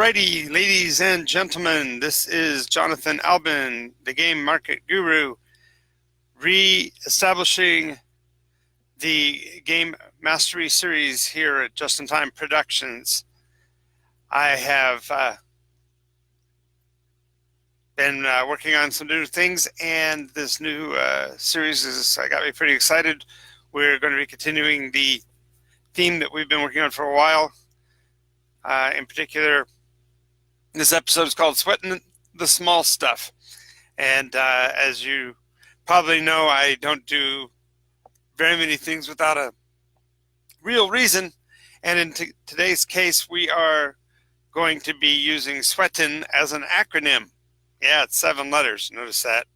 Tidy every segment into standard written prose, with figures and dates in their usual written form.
Alrighty, ladies and gentlemen, this is Jonathan Albin, the Game Market Guru, re-establishing the Game Mastery series here at Just in Time Productions. I have been working on some new things, and this new series got me pretty excited. We're going to be continuing the theme that we've been working on for a while. In particular, this episode is called Sweating the Small Stuff. And as you probably know, I don't do very many things without a real reason. And in today's case, we are going to be using Sweatin as an acronym. Yeah, it's 7 letters. Notice that.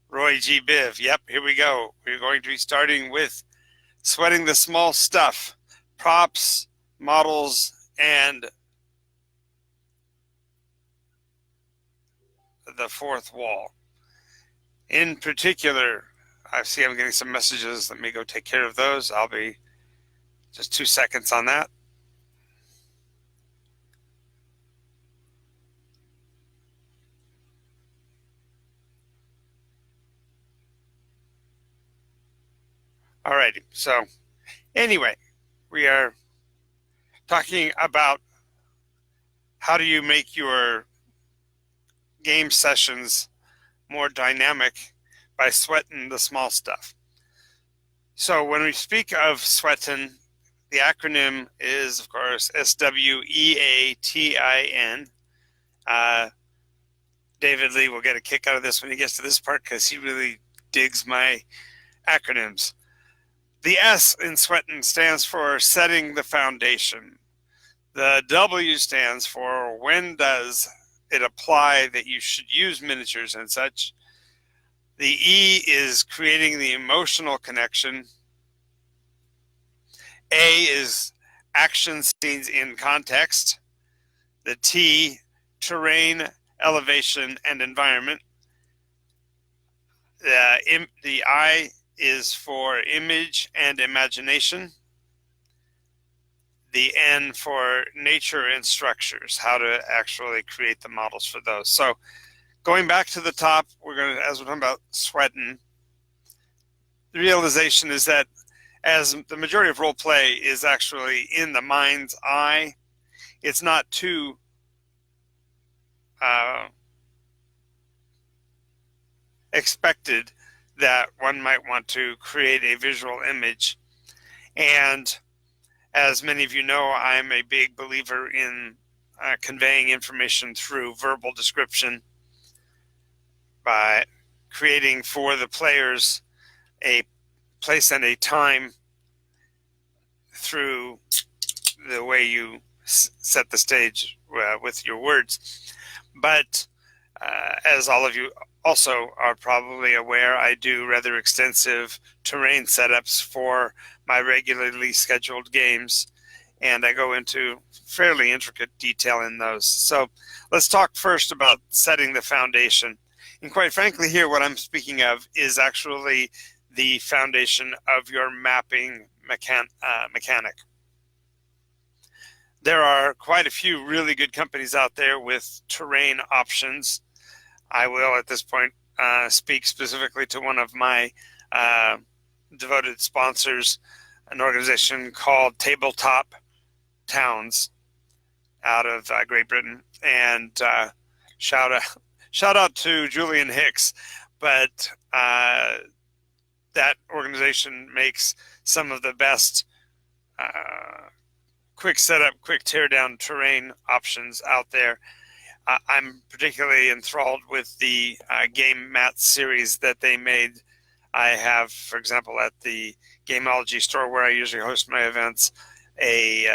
Roy G. Biv. Yep, here we go. We're going to be starting with Sweating the Small Stuff. Props, models, and the fourth wall. In particular, I see I'm getting some messages. Let me go take care of those. I'll be just 2 seconds on that. Alrighty, so anyway, we are talking about how do you make your game sessions more dynamic by sweating the small stuff. So when we speak of sweating, the acronym is, of course, SWEATIN. David Lee will get a kick out of this when he gets to this part because he really digs my acronyms. The S in sweating stands for setting the foundation. The W stands for when does it apply that you should use miniatures and such. The E is creating the emotional connection. A is action scenes in context. The T, terrain, elevation, and environment. The I is for image and imagination. The N for nature and structures, how to actually create the models for those. So going back to the top, as we're talking about sweating, the realization is that as the majority of role play is actually in the mind's eye, it's not too expected that one might want to create a visual image. And as many of you know, I'm a big believer in conveying information through verbal description by creating for the players a place and a time through the way you set the stage with your words. But as all of you also are probably aware, I do rather extensive terrain setups for my regularly scheduled games, and I go into fairly intricate detail in those. So let's talk first about setting the foundation. And quite frankly, here what I'm speaking of is actually the foundation of your mapping mechanic. There are quite a few really good companies out there with terrain options. I will at this point speak specifically to one of my devoted sponsors, an organization called Tabletop Towns out of Great Britain, and shout out to Julian Hicks. But that organization makes some of the best quick setup, quick teardown terrain options out there. I'm particularly enthralled with the game mat series that they made. I have, for example, at the Gameology store where I usually host my events, a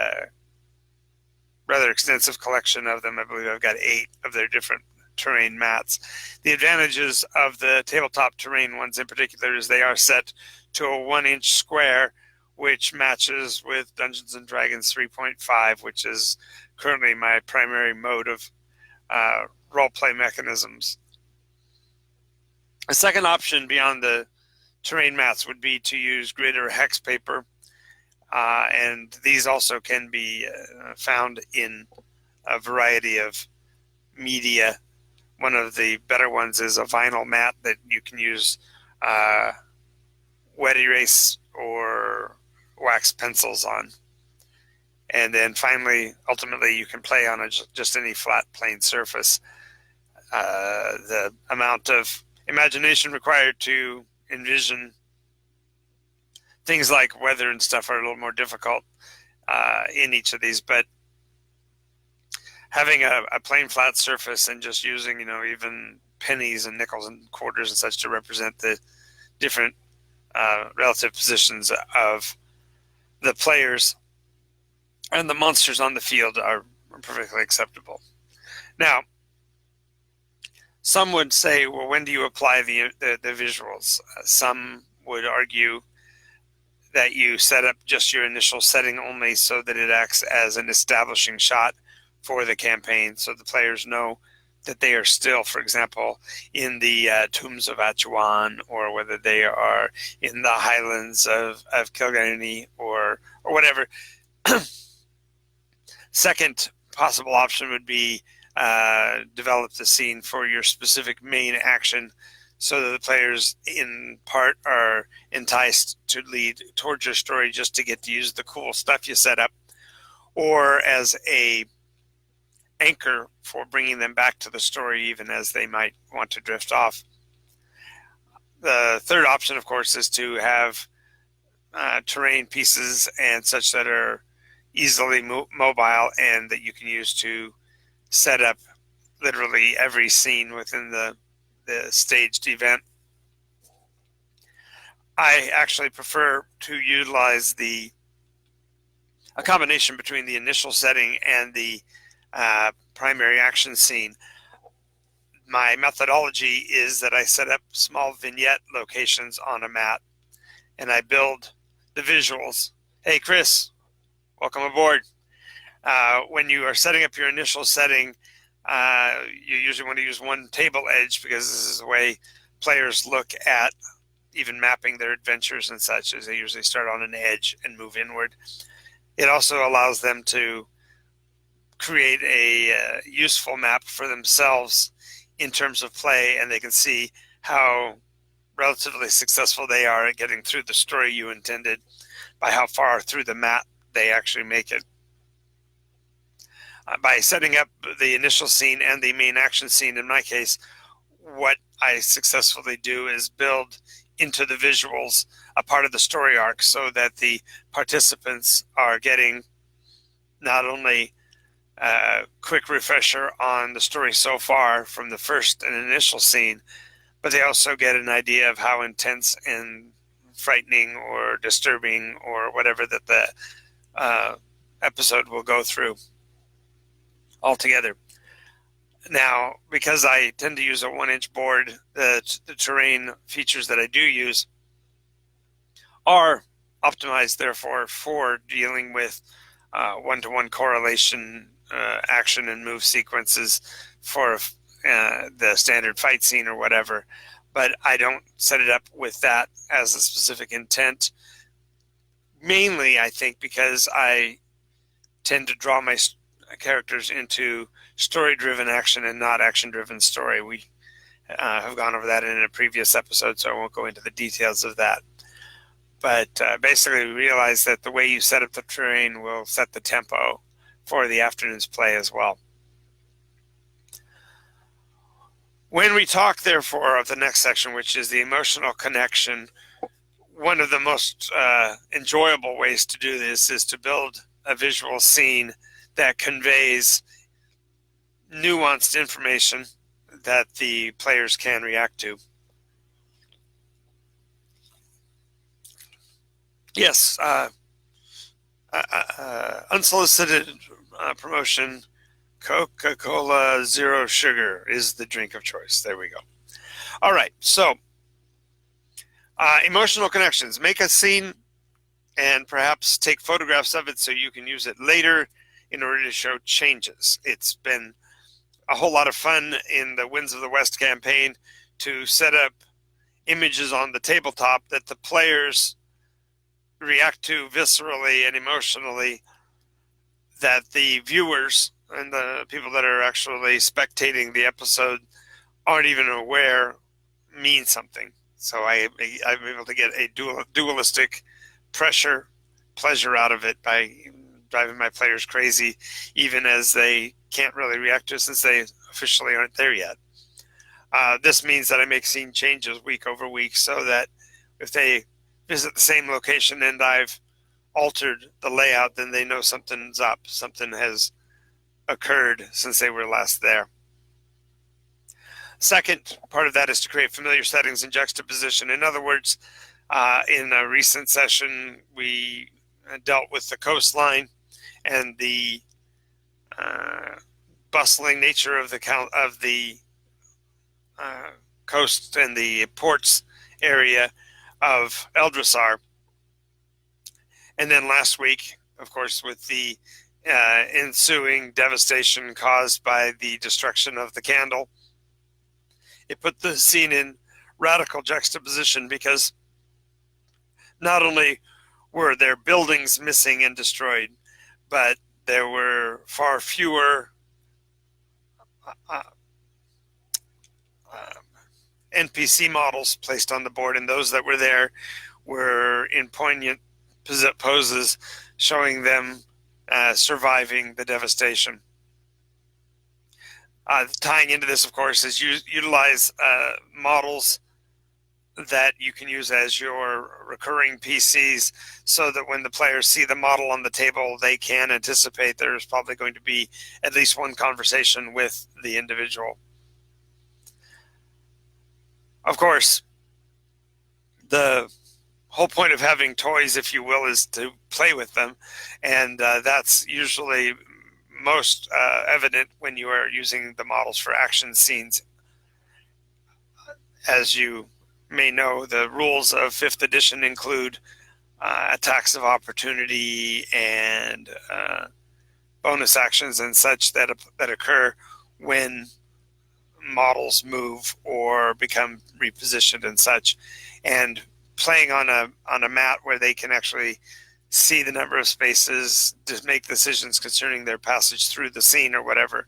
rather extensive collection of them. I believe I've got 8 of their different terrain mats. The advantages of the tabletop terrain ones in particular is they are set to a 1-inch square, which matches with Dungeons & Dragons 3.5, which is currently my primary mode of role-play mechanisms. A second option beyond the terrain mats would be to use grid or hex paper, and these also can be found in a variety of media. One of the better ones is a vinyl mat that you can use wet erase or wax pencils on. And then finally, ultimately, you can play on just any flat, plain surface. The amount of imagination required to envision things like weather and stuff are a little more difficult in each of these, but having a plain flat surface and just using, even pennies and nickels and quarters and such to represent the different relative positions of the players and the monsters on the field are perfectly acceptable. Now, some would say, well, when do you apply the visuals? Some would argue that you set up just your initial setting only so that it acts as an establishing shot for the campaign, so the players know that they are still, for example, in the tombs of Atuan, or whether they are in the highlands of Kilgarny or whatever. Second possible option would be develop the scene for your specific main action so that the players in part are enticed to lead towards your story just to get to use the cool stuff you set up, or as a anchor for bringing them back to the story even as they might want to drift off. The third option, of course, is to have terrain pieces and such that are easily mobile and that you can use to set up literally every scene within the staged event. I actually prefer to utilize a combination between the initial setting and the primary action scene. My methodology is that I set up small vignette locations on a mat and I build the visuals. Hey, Chris, welcome aboard. When you are setting up your initial setting, you usually want to use one table edge because this is the way players look at even mapping their adventures and such, as they usually start on an edge and move inward. It also allows them to create a useful map for themselves in terms of play, and they can see how relatively successful they are at getting through the story you intended by how far through the map they actually make it. By setting up the initial scene and the main action scene, in my case, what I successfully do is build into the visuals a part of the story arc so that the participants are getting not only a quick refresher on the story so far from the first and initial scene, but they also get an idea of how intense and frightening or disturbing or whatever that the episode will go through altogether. Now, because I tend to use a 1-inch board, the terrain features that I do use are optimized, therefore, for dealing with one-to-one correlation action and move sequences for the standard fight scene or whatever. But I don't set it up with that as a specific intent. Mainly, I think, because I tend to draw my characters into story-driven action and not action-driven story. We have gone over that in a previous episode, so I won't go into the details of that. But basically, we realize that the way you set up the terrain will set the tempo for the afternoon's play as well. When we talk, therefore, of the next section, which is the emotional connection, one of the most enjoyable ways to do this is to build a visual scene that conveys nuanced information that the players can react to. Yes, unsolicited promotion, Coca-Cola Zero Sugar is the drink of choice. There we go. All right, so emotional connections. Make a scene and perhaps take photographs of it so you can use it later in order to show changes. It's been a whole lot of fun in the Winds of the West campaign to set up images on the tabletop that the players react to viscerally and emotionally, that the viewers and the people that are actually spectating the episode aren't even aware mean something. So I'm able to get a dualistic pleasure out of it by driving my players crazy, even as they can't really react to it since they officially aren't there yet. This means that I make scene changes week over week so that if they visit the same location and I've altered the layout, then they know something's up. Something has occurred since they were last there. Second part of that is to create familiar settings and juxtaposition. In other words, in a recent session, we dealt with the coastline and the bustling nature of the coast and the ports area of Eldrasar. And then last week, of course, with the ensuing devastation caused by the destruction of the candle, it put the scene in radical juxtaposition because not only were there buildings missing and destroyed, but there were far fewer NPC models placed on the board, and those that were there were in poignant poses showing them surviving the devastation. Tying into this, of course, is utilize models that you can use as your recurring PCs so that when the players see the model on the table, they can anticipate there's probably going to be at least one conversation with the individual. Of course, the whole point of having toys, if you will, is to play with them, and that's usually most evident when you are using the models for action scenes. As you may know, the rules of 5th edition include attacks of opportunity and bonus actions and such that occur when models move or become repositioned and such. And playing on a mat where they can actually see the number of spaces to make decisions concerning their passage through the scene or whatever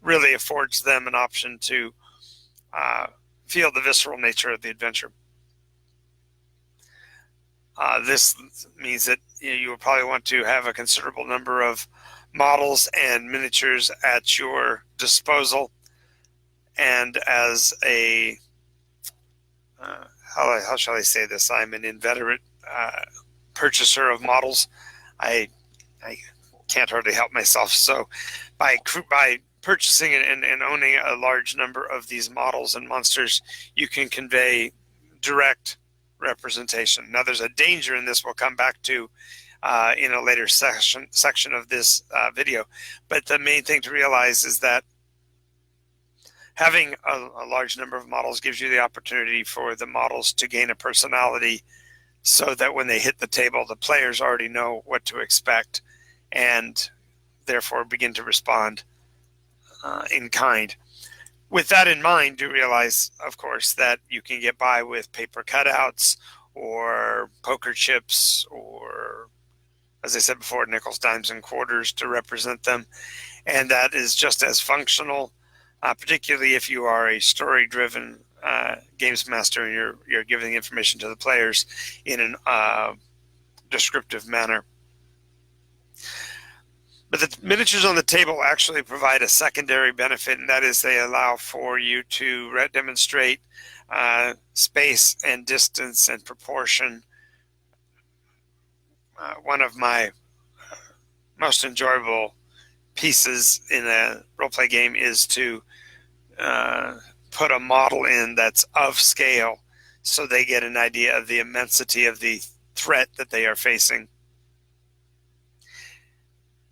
really affords them an option to feel the visceral nature of the adventure. This means that you will probably want to have a considerable number of models and miniatures at your disposal. And as a, how shall I say this? I'm an inveterate purchaser of models. I can't hardly help myself. So by purchasing and owning a large number of these models and monsters, you can convey direct representation. Now, there's a danger, and this we'll come back to in a later section of this video. But the main thing to realize is that having a large number of models gives you the opportunity for the models to gain a personality so that when they hit the table, the players already know what to expect and therefore begin to respond in kind. With that in mind, do realize, of course, that you can get by with paper cutouts or poker chips or, as I said before, nickels, dimes, and quarters to represent them. And that is just as functional, particularly if you are a story-driven games master and you're giving information to the players in a descriptive manner. But the miniatures on the table actually provide a secondary benefit, and that is they allow for you to demonstrate space and distance and proportion. One of my most enjoyable pieces in a role-play game is to put a model in that's of scale so they get an idea of the immensity of the threat that they are facing.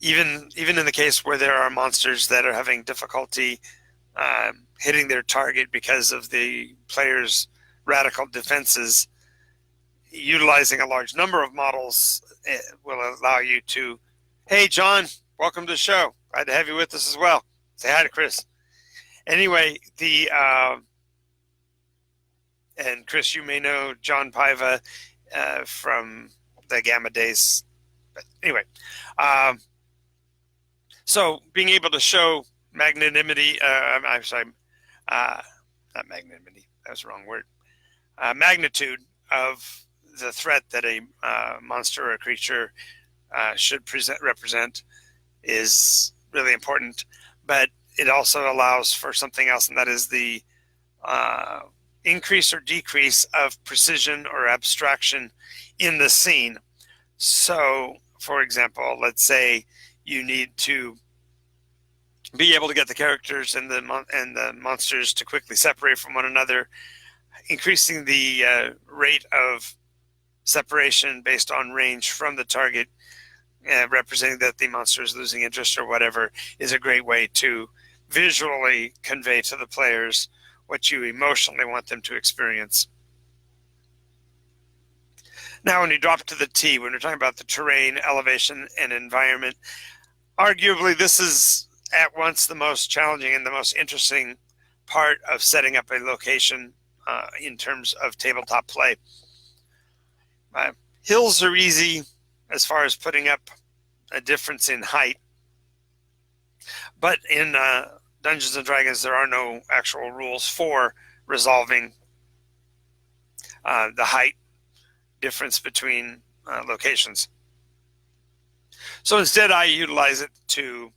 Even in the case where there are monsters that are having difficulty hitting their target because of the player's radical defenses, utilizing a large number of models will allow you to, hey, John, welcome to the show. Glad to have you with us as well. Say hi to Chris. Anyway, and Chris, you may know John Paiva from the Gamma days. But anyway, So being able to show magnanimity, I'm sorry, not magnanimity, that was the wrong word, magnitude of the threat that a monster or a creature should represent is really important. But it also allows for something else, and that is the uh, increase or decrease of precision or abstraction in the scene. So, for example, let's say you need to be able to get the characters and the monsters to quickly separate from one another, increasing the rate of separation based on range from the target, representing that the monster is losing interest or whatever, is a great way to visually convey to the players what you emotionally want them to experience. Now, when you drop to the T, when we're talking about the terrain, elevation, and environment, arguably this is at once the most challenging and the most interesting part of setting up a location in terms of tabletop play. Hills are easy as far as putting up a difference in height, but in Dungeons and Dragons there are no actual rules for resolving the height difference between locations. So instead I utilize it to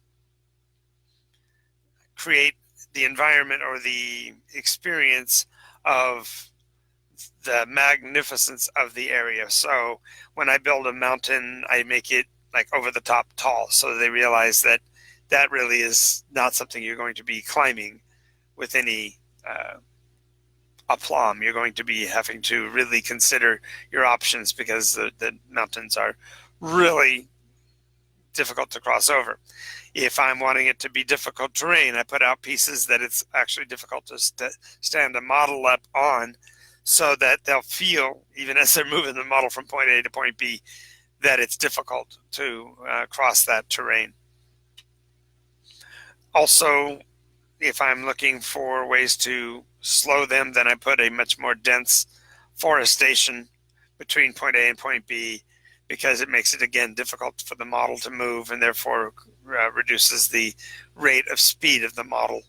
create the environment or the experience of the magnificence of the area. So when I build a mountain, I make it like over the top tall, so they realize that that really is not something you're going to be climbing with any aplomb. You're going to be having to really consider your options because the mountains are really difficult to cross over. If I'm wanting it to be difficult terrain, I put out pieces that it's actually difficult to stand a model up on, so that they'll feel, even as they're moving the model from point A to point B, that it's difficult to cross that terrain. Also, if I'm looking for ways to slow them, then I put a much more dense forestation between point A and point B, because it makes it, again, difficult for the model to move and therefore reduces the rate of speed of the model.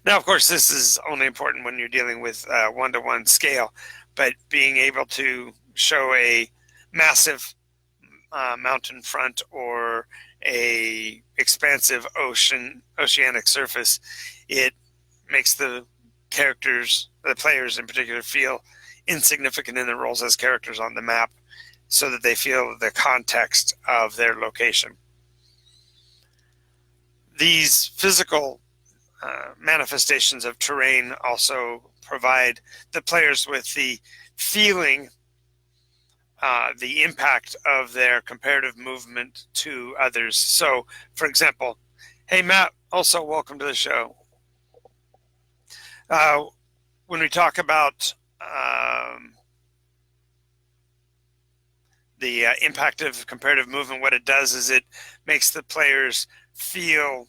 Now, of course, this is only important when you're dealing with one-to-one scale, but being able to show a massive mountain front or a expansive oceanic surface, it makes the characters, the players in particular, feel insignificant in their roles as characters on the map, so that they feel the context of their location. These physical manifestations of terrain also provide the players with the feeling, the impact of their comparative movement to others. So, for example, hey, Matt, also welcome to the show. When we talk about the impact of comparative movement, what it does is it makes the players feel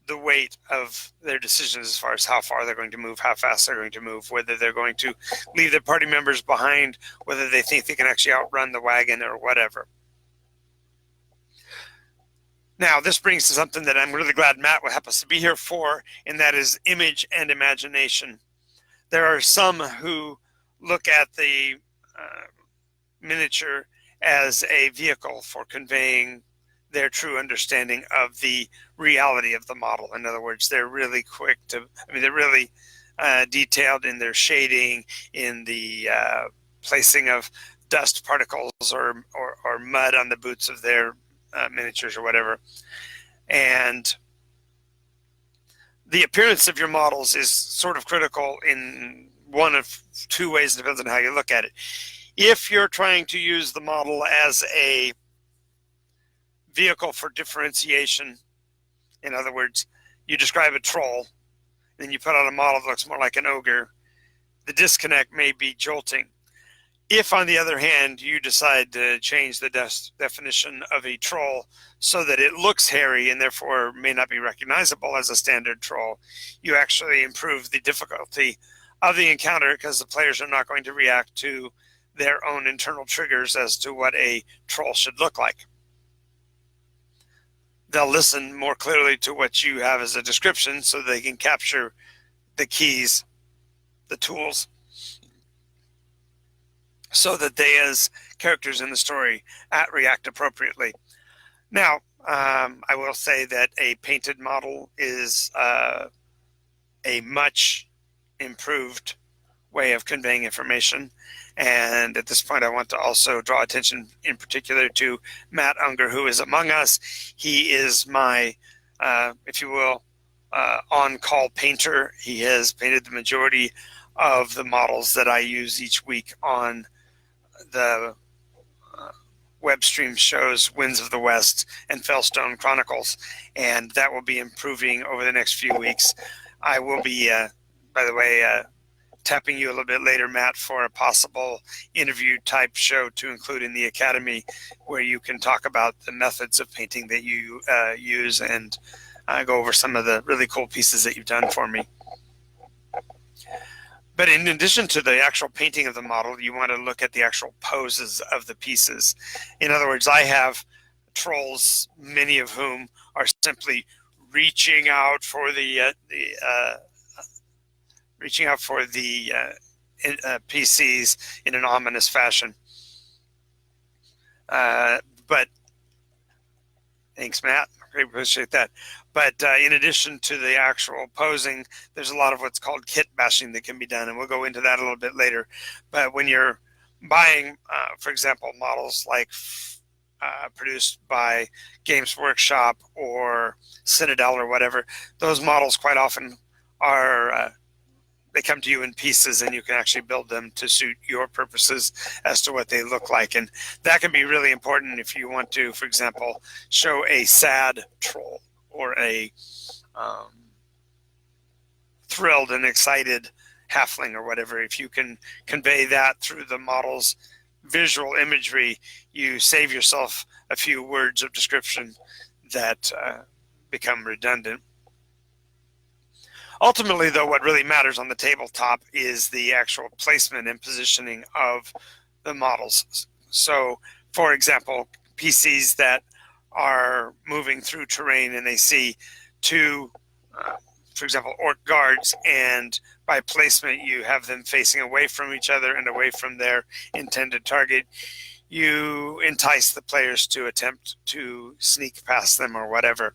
the weight of their decisions as far as how far they're going to move, how fast they're going to move, whether they're going to leave their party members behind, whether they think they can actually outrun the wagon or whatever. Now, this brings to something that I'm really glad Matt happens to be here for, and that is image and imagination. There are some who look at the miniature as a vehicle for conveying their true understanding of the reality of the model. In other words, they're really quick to, they're really detailed in their shading, in the placing of dust particles or mud on the boots of their miniatures or whatever. And the appearance of your models is sort of critical in one of two ways, depends on how you look at it. If you're trying to use the model as a vehicle for differentiation, in other words, you describe a troll, then you put out a model that looks more like an ogre, the disconnect may be jolting. If, on the other hand, you decide to change the definition of a troll so that it looks hairy and therefore may not be recognizable as a standard troll, you actually improve the difficulty of the encounter, because the players are not going to react to their own internal triggers as to what a troll should look like. they'll listen more clearly to what you have as a description so they can capture the keys, the tools, so that they, as characters in the story, react appropriately. Now, I will say that a painted model is a much improved way of conveying information. And at this point, I want to also draw attention in particular to Matt Unger, who is among us. He is my, if you will, on-call painter. He has painted the majority of the models that I use each week on the web stream shows Winds of the West and Fellstone Chronicles, and that will be improving over the next few weeks. I will be, by the way, tapping you a little bit later, Matt, for a possible interview type show to include in the Academy, where you can talk about the methods of painting that you use and go over some of the really cool pieces that you've done for me. But in addition to the actual painting of the model, you want to look at the actual poses of the pieces. In other words, I have trolls, many of whom are simply reaching out for the PCs in an ominous fashion. But thanks, Matt. I appreciate that. But in addition to the actual posing, there's a lot of what's called kit bashing that can be done, and we'll go into that a little bit later. But when you're buying, for example, models like produced by Games Workshop or Citadel or whatever, those models quite often are they come to you in pieces, and you can actually build them to suit your purposes as to what they look like. And that can be really important if you want to, for example, show a sad troll or a thrilled and excited halfling or whatever. If you can convey that through the model's visual imagery, you save yourself a few words of description that become redundant. Ultimately, though, what really matters on the tabletop is the actual placement and positioning of the models. So, for example, PCs that are moving through terrain and they see two, for example, orc guards, and by placement you have them facing away from each other and away from their intended target, you entice the players to attempt to sneak past them or whatever.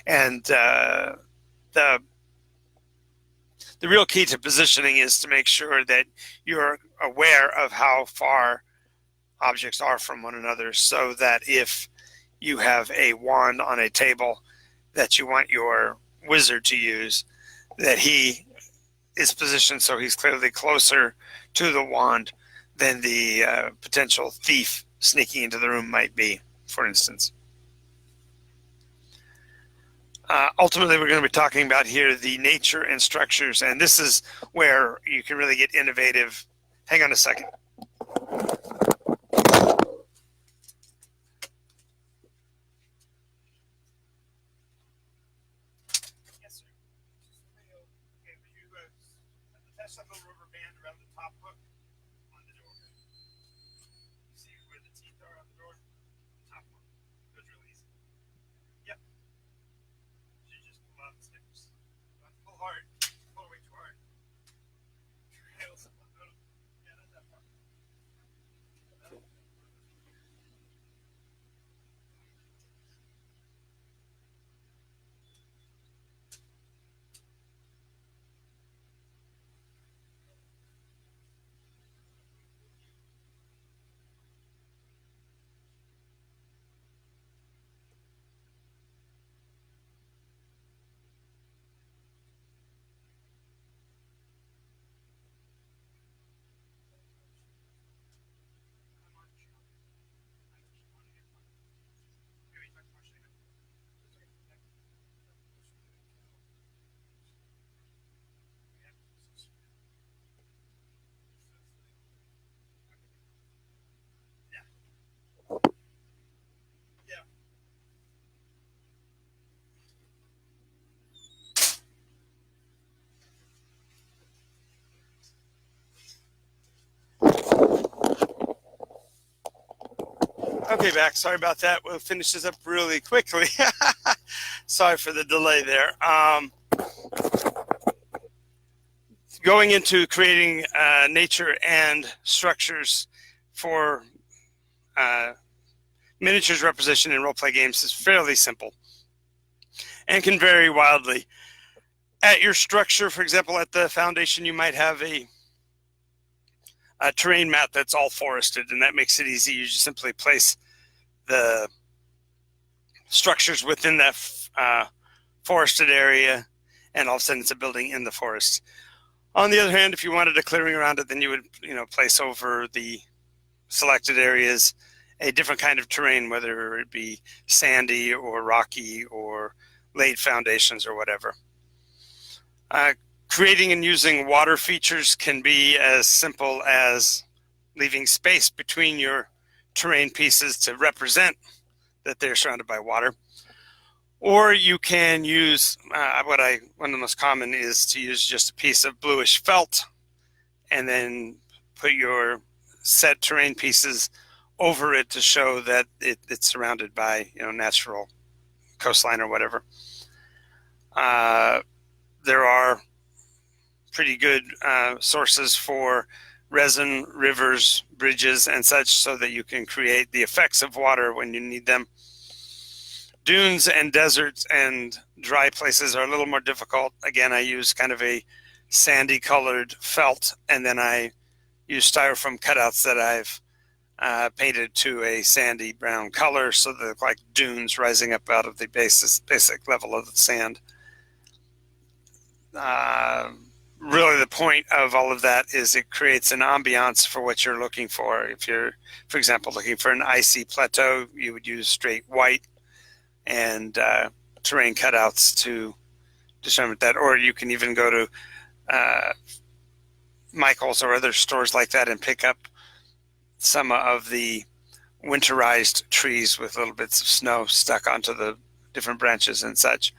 And the real key to positioning is to make sure that you're aware of how far objects are from one another, so that if you have a wand on a table that you want your wizard to use, that he is positioned so he's clearly closer to the wand than the potential thief sneaking into the room might be, for instance. Ultimately, we're going to be talking about here the nature and structures, and this is where you can really get innovative. Hang on a second. Yes, sir. Okay, would you attach that little rubber band around the top hook on the door? You see where the teeth are on the door? Top one. That's really easy. Yep. You just pull out the stickers. Don't pull hard. Pull way too hard. Yeah, not that far. Okay, back. Sorry about that. We'll finish this up really quickly. Sorry for the delay there. Going into creating nature and structures for miniatures representation in role-play games is fairly simple and can vary wildly. At your structure, for example, at the foundation, you might have a terrain map that's all forested, and that makes it easy. You just simply place the structures within that forested area, and all of a sudden it's a building in the forest. On the other hand, if you wanted a clearing around it, then you would, place over the selected areas a different kind of terrain, whether it be sandy or rocky or laid foundations or whatever. Creating and using water features can be as simple as leaving space between your terrain pieces to represent that they're surrounded by water. Or you can use, one of the most common is to use just a piece of bluish felt and then put your set terrain pieces over it to show that it's surrounded by natural coastline or whatever. There are pretty good sources for resin, rivers, bridges, and such, so that you can create the effects of water when you need them. Dunes and deserts and dry places are a little more difficult. Again, I use kind of a sandy colored felt, and then I use styrofoam cutouts that I've painted to a sandy brown color, so they're like dunes rising up out of the basic level of the sand. Really, the point of all of that is it creates an ambiance for what you're looking for. If you're, for example, looking for an icy plateau, you would use straight white and terrain cutouts to determine that. Or you can even go to Michael's or other stores like that and pick up some of the winterized trees with little bits of snow stuck onto the different branches and such.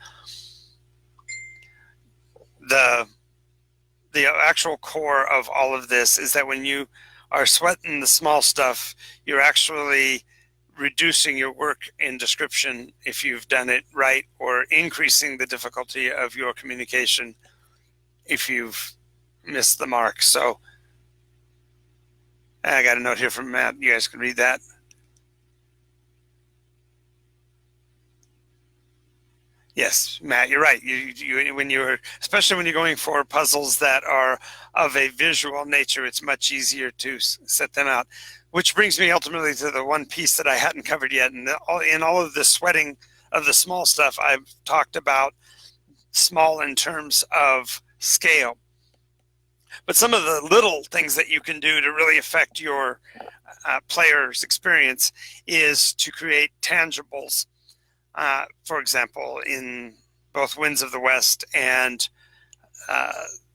The actual core of all of this is that when you are sweating the small stuff, you're actually reducing your work in description if you've done it right, or increasing the difficulty of your communication if you've missed the mark. So I got a note here from Matt. You guys can read that. Yes, Matt, you're right. Especially when you're going for puzzles that are of a visual nature, it's much easier to set them out. Which brings me ultimately to the one piece that I hadn't covered yet. And in all of the sweating of the small stuff, I've talked about small in terms of scale. But some of the little things that you can do to really affect your player's experience is to create tangibles. For example, in both Winds of the West and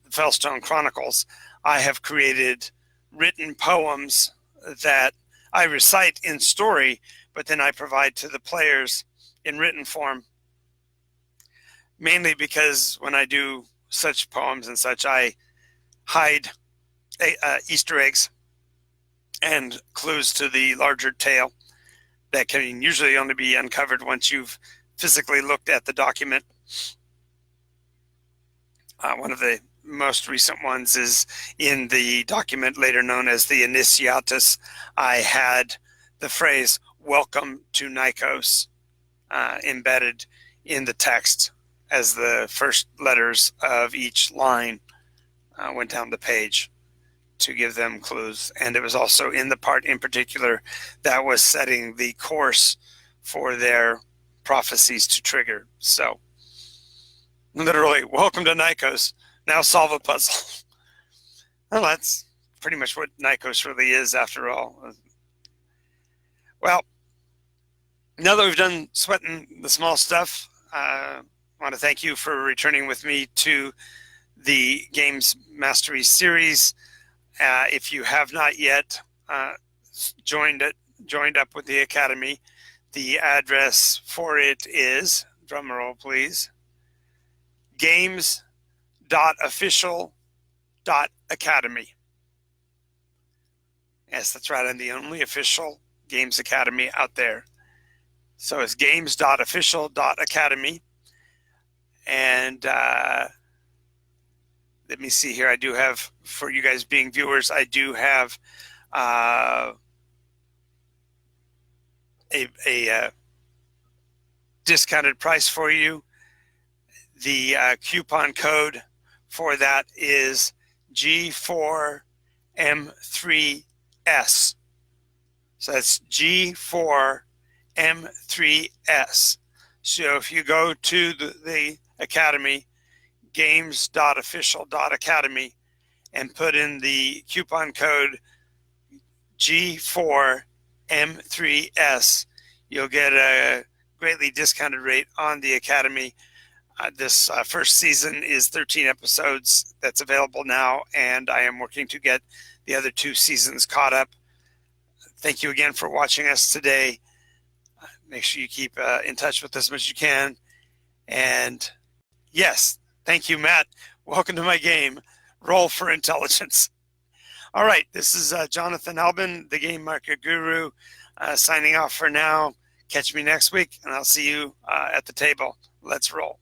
Fellstone Chronicles, I have created written poems that I recite in story, but then I provide to the players in written form, mainly because when I do such poems and such, I hide Easter eggs and clues to the larger tale that can usually only be uncovered once you've physically looked at the document. One of the most recent ones is in the document later known as the Initiatus. I had the phrase "Welcome to Nikos" embedded in the text as the first letters of each line went down the page to give them clues. And it was also in the part in particular that was setting the course for their prophecies to trigger. So literally, welcome to Nikos, now solve a puzzle. Well, that's pretty much what Nikos really is after all. Well, now that we've done sweating the small stuff, I want to thank you for returning with me to the Games Mastery series. If you have not yet joined up with the Academy, the address for it is, drumroll please, games.official.academy. Yes, that's right. I'm the only official Games Academy out there. So it's games.official.academy. And let me see here. I do have, for you guys being viewers, I do have a discounted price for you. The coupon code for that is G4M3S. So that's G4M3S. So if you go to the Academy, games.official.academy, and put in the coupon code G4M3S, you'll get a greatly discounted rate on the Academy. This first season is 13 episodes that's available now, and I am working to get the other 2 seasons caught up. Thank you again for watching us today. Make sure you keep in touch with us as much as you can. And yes, thank you, Matt. Welcome to my game, Roll for Intelligence. All right, this is Jonathan Albin, the Game Market Guru, signing off for now. Catch me next week, and I'll see you at the table. Let's roll.